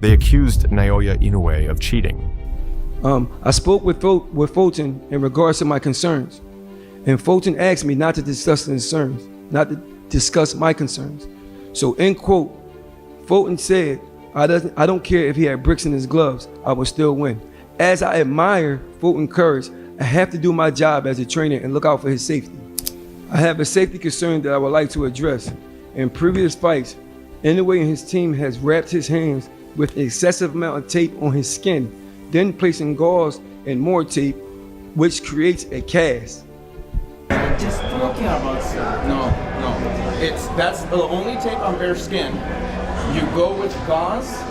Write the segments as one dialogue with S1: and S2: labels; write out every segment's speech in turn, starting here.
S1: They accused Naoya Inoue of cheating.
S2: I spoke with Fulton in regards to my concerns, and Fulton asked me not to discuss the concerns, not to discuss my concerns. So, end quote, Fulton said, I don't care if he had bricks in his gloves, I would still win. As I admire Fulton's courage, I have to do my job as a trainer and look out for his safety. I have a safety concern that I would like to address. In previous fights, Inoue and his team has wrapped his hands with an excessive amount of tape on his skin, then placing gauze and more tape, which creates a cast.
S3: Just talking about no. That's the only tape on bare skin. You go with gauze,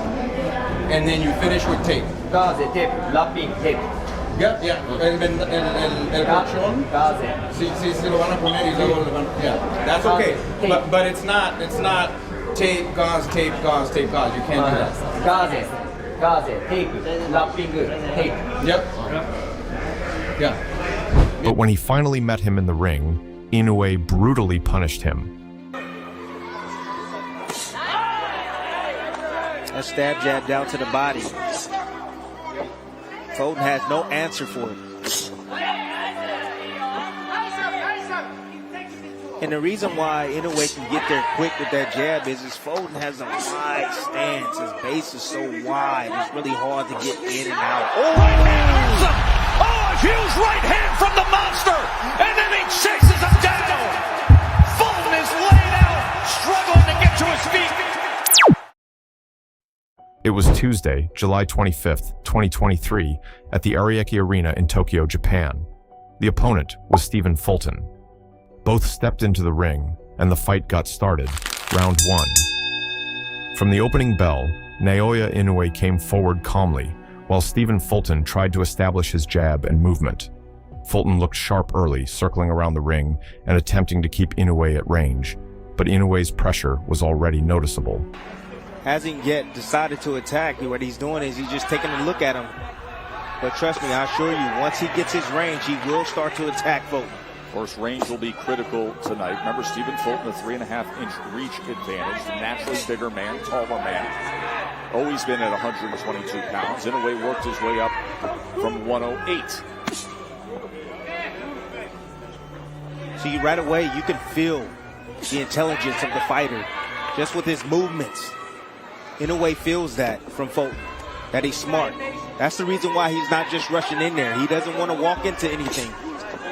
S3: and then you finish with tape.
S4: Gauze, tape, lapping, tape.
S3: Yeah. El colchón. Si se lo van a poner y luego lo van. Yeah, that's okay. But it's not tape, gauze, tape, gauze, tape, gauze. You can't do that.
S4: Gauze, tape, lapping, tape.
S3: Yep. Yeah.
S1: But when he finally met him in the ring, Inoue brutally punished him.
S5: A stab jab down to the body. Fulton has no answer for it. And the reason why Inoue can get there quick with that jab is Fulton has a wide stance. His base is so wide, it's really hard to get in and out.
S6: Oh, right hand hurts him! Oh, a huge right hand from the monster! And then he chases him down! Fulton is laid out, struggling to get to his feet.
S1: It was Tuesday, July 25th, 2023, at the Ariake Arena in Tokyo, Japan. The opponent was Stephen Fulton. Both stepped into the ring, and the fight got started. Round 1. From the opening bell, Naoya Inoue came forward calmly, while Stephen Fulton tried to establish his jab and movement. Fulton looked sharp early, circling around the ring and attempting to keep Inoue at range, but Inoue's pressure was already noticeable.
S5: Hasn't yet decided to attack. What he's doing is he's just taking a look at him. But trust me, I assure you, once he gets his range, he will start to attack Fulton.
S7: Of course, range will be critical tonight. Remember, Stephen Fulton, a 3.5-inch reach advantage, the naturally bigger man, taller man. Always been at 122 pounds. Inoue worked his way up from 108.
S5: See, right away, you can feel the intelligence of the fighter just with his movements. Inoue feels that from Fulton, that he's smart. That's the reason why he's not just rushing in there. He doesn't want to walk into anything.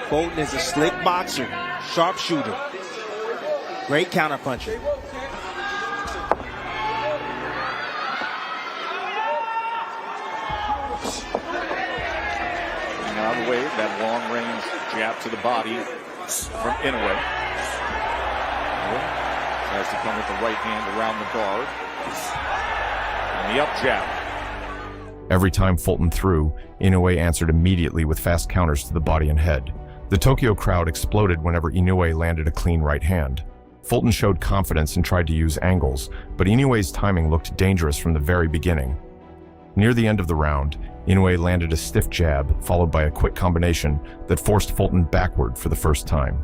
S5: Fulton is a slick boxer, sharpshooter, great counterpuncher.
S7: Now the way, that long-range jab to the body from Inoue. Tries to come with the right hand around the guard. And the up jab.
S1: Every time Fulton threw, Inoue answered immediately with fast counters to the body and head. The Tokyo crowd exploded whenever Inoue landed a clean right hand. Fulton showed confidence and tried to use angles, but Inoue's timing looked dangerous from the very beginning. Near the end of the round, Inoue landed a stiff jab, followed by a quick combination that forced Fulton backward for the first time.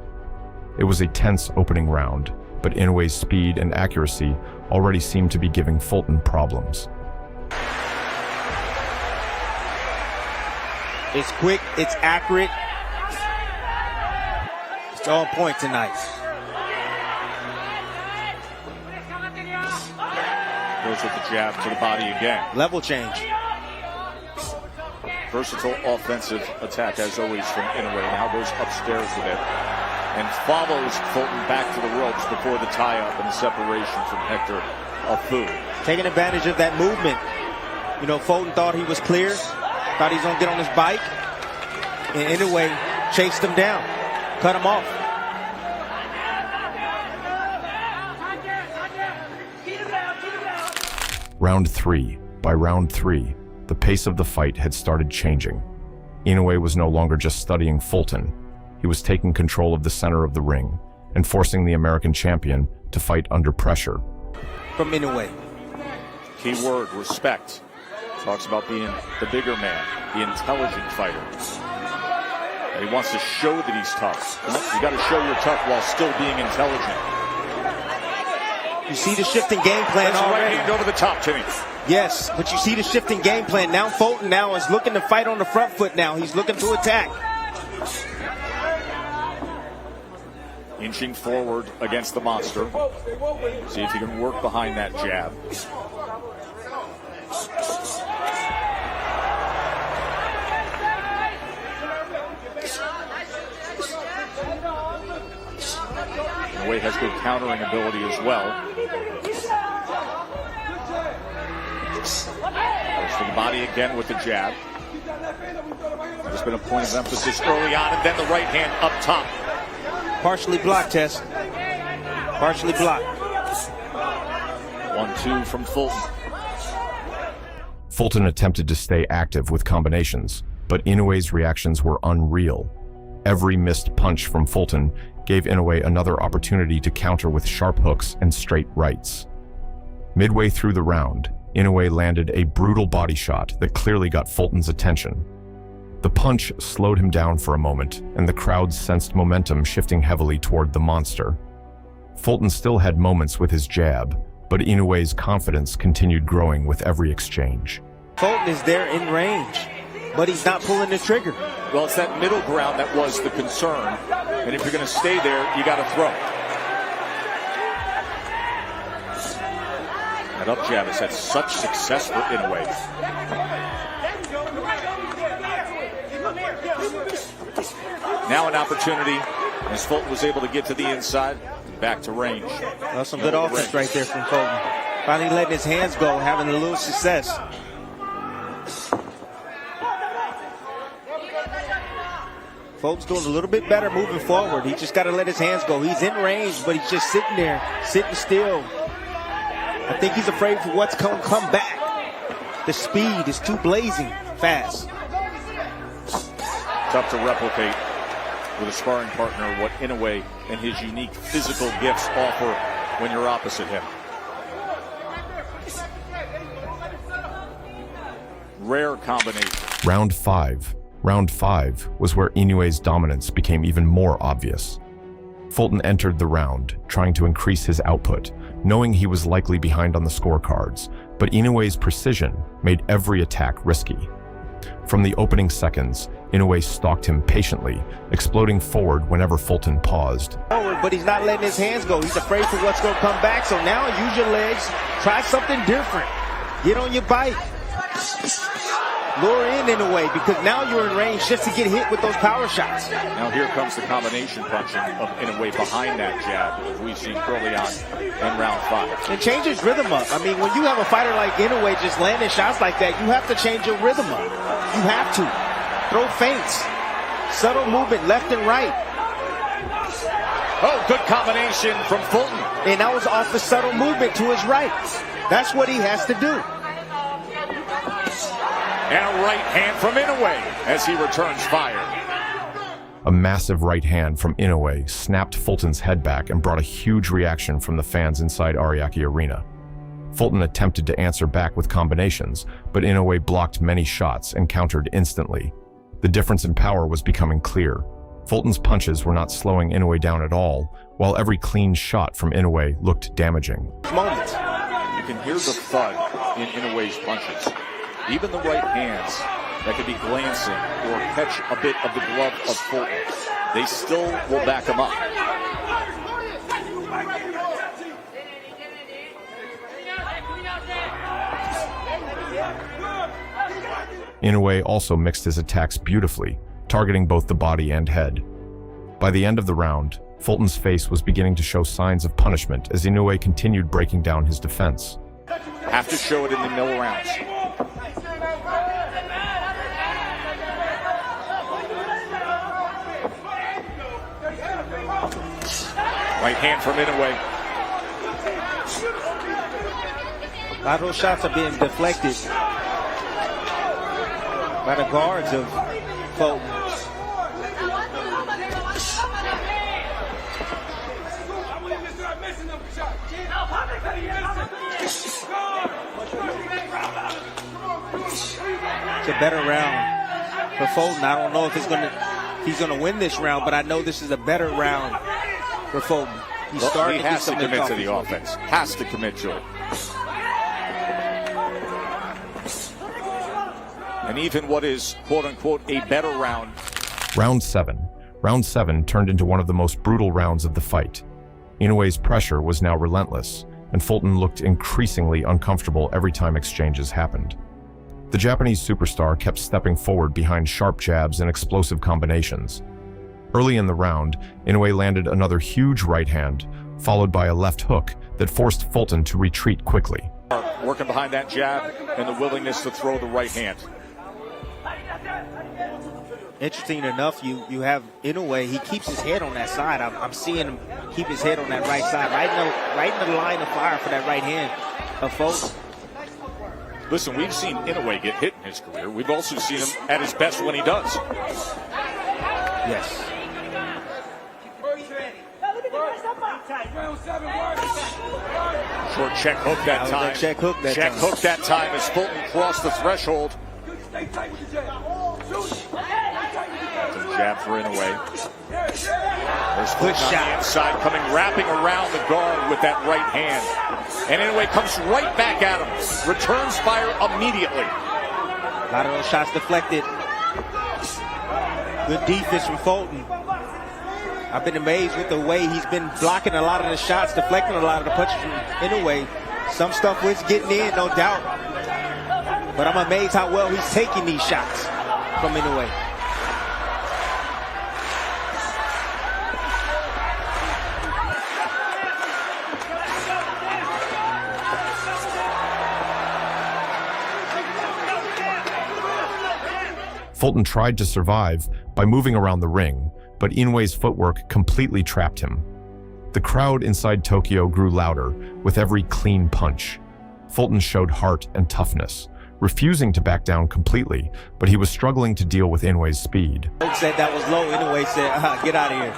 S1: It was a tense opening round, but Inoue's speed and accuracy already seemed to be giving Fulton problems.
S5: It's quick, it's accurate. It's on point tonight.
S7: Goes with the jab to the body again.
S5: Level change.
S7: Versatile offensive attack, as always, from Inoue. Now goes upstairs with it. And follows Fulton back to the ropes before the tie-up and the separation from Hector Afu.
S5: Taking advantage of that movement. You know, Fulton thought he was clear. Thought he was going to get on his bike. And Inoue chased him down. Cut him off.
S1: Round 3. By round 3, the pace of the fight had started changing. Inoue was no longer just studying Fulton. He was taking control of the center of the ring and forcing the American champion to fight under pressure.
S5: From Inoue.
S7: Key word, respect. Talks about being the bigger man, the intelligent fighter. And he wants to show that he's tough. You got to show you're tough while still being intelligent.
S5: You see the shifting game plan
S7: That's
S5: already.
S7: right hand over the top, Timmy.
S5: Yes, but you see the shifting game plan. Now Fulton now is looking to fight on the front foot now. He's looking to attack.
S7: Inching forward against the monster. See if he can work behind that jab. Inoue has good countering ability as well. Goes to the body again with the jab. There's been a point of emphasis early on, and then the right hand up top.
S5: Partially blocked, Tess. Partially blocked.
S7: 1-2 from Fulton.
S1: Fulton attempted to stay active with combinations, but Inoue's reactions were unreal. Every missed punch from Fulton gave Inoue another opportunity to counter with sharp hooks and straight rights. Midway through the round, Inoue landed a brutal body shot that clearly got Fulton's attention. The punch slowed him down for a moment, and the crowd sensed momentum shifting heavily toward the monster. Fulton still had moments with his jab, but Inoue's confidence continued growing with every exchange.
S5: Fulton is there in range, but he's not pulling the trigger.
S7: Well, it's that middle ground that was the concern, and if you're going to stay there, you got to throw. That up jab has had such success for Inoue. Now an opportunity as Fulton was able to get to the inside, back to range.
S5: Well, some good offense right there from Fulton. Finally letting his hands go, having a little success. Fulton's doing a little bit better moving forward. He just got to let his hands go. He's in range, but he's just sitting there, sitting still. I think he's afraid for what's going to come back. The speed is too blazing fast.
S7: Tough to replicate with a sparring partner what Inoue and his unique physical gifts offer when you're opposite him. Rare combination.
S1: Round 5. Round 5 was where Inoue's dominance became even more obvious. Fulton entered the round, trying to increase his output, knowing he was likely behind on the scorecards, but Inoue's precision made every attack risky. From the opening seconds, Inoue stalked him patiently, exploding forward whenever Fulton paused.
S5: Forward, but he's not letting his hands go. He's afraid for what's going to come back, so now use your legs, try something different. Get on your bike. Lure in Inoue, because now you're in range just to get hit with those power shots.
S7: Now here comes the combination punching of Inoue behind that jab, as we've seen early on in round 5.
S5: It changes rhythm up. I mean, when you have a fighter like Inoue just landing shots like that, you have to change your rhythm up. You have to. Throw feints. Subtle movement left and right.
S7: Oh, good combination from Fulton.
S5: And that was off the subtle movement to his right. That's what he has to do.
S7: And a right hand from Inoue as he returns fire.
S1: A massive right hand from Inoue snapped Fulton's head back and brought a huge reaction from the fans inside Ariake Arena. Fulton attempted to answer back with combinations, but Inoue blocked many shots and countered instantly. The difference in power was becoming clear. Fulton's punches were not slowing Inoue down at all, while every clean shot from Inoue looked damaging.
S5: Moment.
S7: You can hear the thud in Inoue's punches. Even the right hands that could be glancing or catch a bit of the glove of Fulton, they still will back him up.
S1: Inoue also mixed his attacks beautifully, targeting both the body and head. By the end of the round, Fulton's face was beginning to show signs of punishment as Inoue continued breaking down his defense.
S7: Have to show it in the middle rounds. Right hand from Inoue.
S5: A lot of those shots are being deflected by the guards of Fulton. It's a better round for Fulton. I don't know if he's gonna win this round, but I know this is a better round for Fulton. He's starting
S7: he has to commit to the offense. Has to commit to it. And even what is, quote-unquote, a better round.
S1: Round 7. Round 7 turned into one of the most brutal rounds of the fight. Inoue's pressure was now relentless, and Fulton looked increasingly uncomfortable every time exchanges happened. The Japanese superstar kept stepping forward behind sharp jabs and explosive combinations. Early in the round, Inoue landed another huge right hand, followed by a left hook that forced Fulton to retreat quickly.
S7: Working behind that jab and the willingness to throw the right hand.
S5: Interesting enough, you have Inoue, he keeps his head on that side. I'm seeing him keep his head on that right side, right in the line of fire for that right hand of Fulton.
S7: Listen, we've seen Inoue get hit in his career. We've also seen him at his best when he does.
S5: Yes.
S7: Short check hook that time.
S5: Check hook
S7: that time as Fulton crossed the threshold. Jab for Inoue. There's Fulton on the inside, coming wrapping around the guard with that right hand. And Inoue comes right back at him. Returns fire immediately.
S5: A lot of those shots deflected. Good defense from Fulton. I've been amazed with the way he's been blocking a lot of the shots, deflecting a lot of the punches from Inoue. Some stuff was getting in, no doubt. But I'm amazed how well he's taking these shots from Inoue.
S1: Fulton tried to survive by moving around the ring, but Inoue's footwork completely trapped him. The crowd inside Tokyo grew louder with every clean punch. Fulton showed heart and toughness, refusing to back down completely, but he was struggling to deal with Inoue's speed.
S5: Fulton said that was low. Inoue said, get out of here.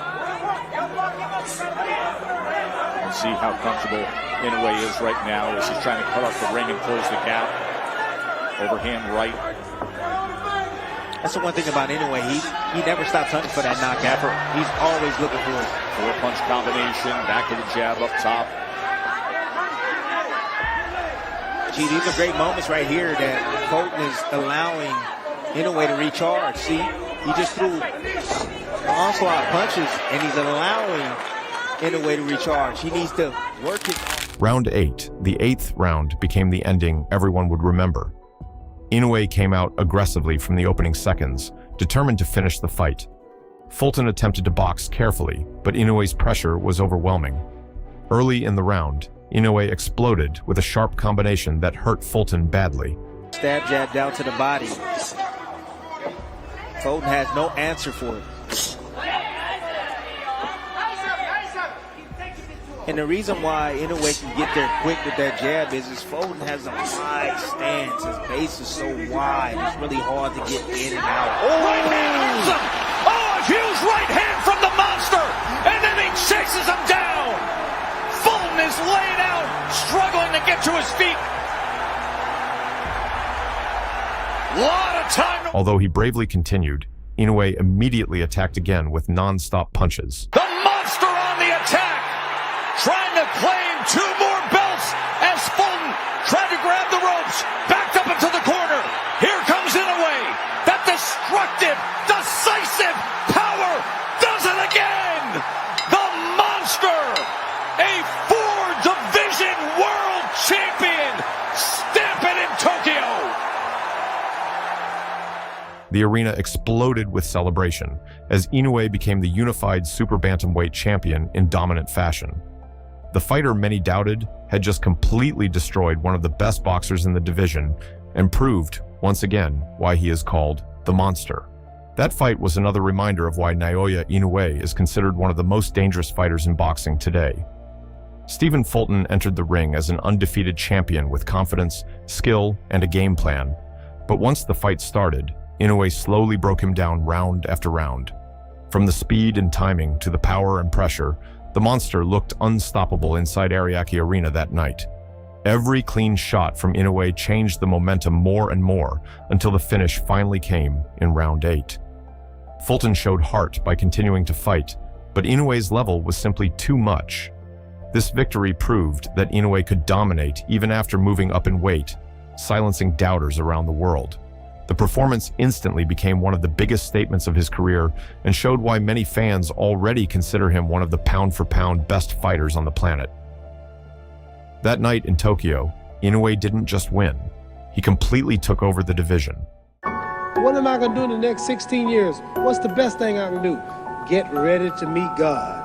S7: Let's see how comfortable Inoue is right now as he's trying to cut off the ring and close the gap. Overhand right.
S5: That's the one thing about Inoue. He never stops hunting for that knockout. He's always looking for it.
S7: Four-punch combination, back to the jab up top.
S5: Gee, these are great moments right here that Fulton is allowing Inoue to recharge. See, he just threw onslaught punches, and he's allowing Inoue to recharge. He needs to work it.
S1: Round 8, the 8th round, became the ending everyone would remember. Inoue came out aggressively from the opening seconds, determined to finish the fight. Fulton attempted to box carefully, but Inoue's pressure was overwhelming. Early in the round, Inoue exploded with a sharp combination that hurt Fulton badly.
S5: Stab jab down to the body. Fulton has no answer for it. And the reason why Inoue can get there quick with that jab is Fulton has a wide stance. His base is so wide, it's really hard to get in and out.
S6: Right hand, awesome! Oh, a huge right hand from the monster! And then he chases him down! Fulton is laid out, struggling to get to his feet. Lot of time.
S1: Although he bravely continued, Inoue immediately attacked again with non-stop punches.
S6: The monster on the attack! Trying to claim 2 more belts as Fulton tried to grab the ropes, backed up into the corner. Here comes Inoue. That destructive, decisive power does it again. The monster, a 4-division world champion, stamping in Tokyo.
S1: The arena exploded with celebration as Inoue became the unified super bantamweight champion in dominant fashion. The fighter many doubted had just completely destroyed one of the best boxers in the division and proved, once again, why he is called the Monster. That fight was another reminder of why Naoya Inoue is considered one of the most dangerous fighters in boxing today. Stephen Fulton entered the ring as an undefeated champion with confidence, skill, and a game plan. But once the fight started, Inoue slowly broke him down round after round. From the speed and timing to the power and pressure, the Monster looked unstoppable inside Ariake Arena that night. Every clean shot from Inoue changed the momentum more and more until the finish finally came in round 8. Fulton showed heart by continuing to fight, but Inoue's level was simply too much. This victory proved that Inoue could dominate even after moving up in weight, silencing doubters around the world. The performance instantly became one of the biggest statements of his career and showed why many fans already consider him one of the pound-for-pound best fighters on the planet. That night in Tokyo, Inoue didn't just win. He completely took over the division.
S8: What am I going to do in the next 16 years? What's the best thing I can do? Get ready to meet God.